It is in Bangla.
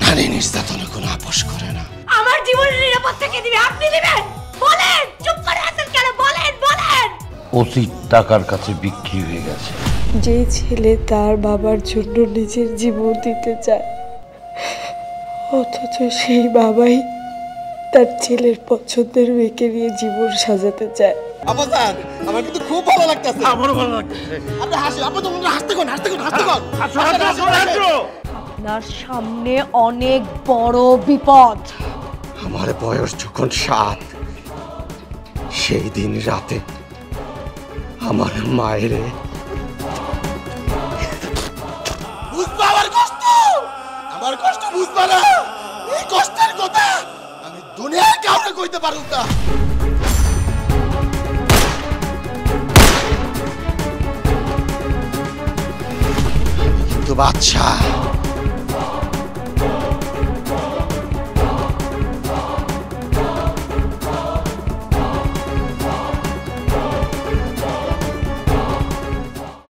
নারী নির্যাতনে কোনো আপোষ করে না। আমার জীবনের নিরাপত্তা কে দিবে? আপনি দিবেন? বলেন, চুপ করে আছেন কেন? বলেন বলেন। অতীত টাকার কাছে বিক্রি হয়ে গেছে। যে ছেলে তার বাবার জন্য নিজের জীবন দিতে চায়, অথচ সেই বাবাই তার ছেলের পছন্দের মেয়েকে নিয়ে জীবন সাজাতে চায়। আপাজান, আমার কিন্তু খুব ভালো লাগতেছে। আমারও ভালো লাগতেছে। আপনি হাসি, আপনি তো হাসতে কোন, হাসতে কোন, হাসতে কোন। আপনার সামনে অনেক বড় বিপদ। আমার বয়স যখন 7, সেই দিন রাতে আমার মায়ের বুঝবা আমার কষ্ট বুঝবা না। এই কষ্টের কথা আমি দুনিয়ার কাউকে কইতে পারুম না। কিন্তু বাচ্চা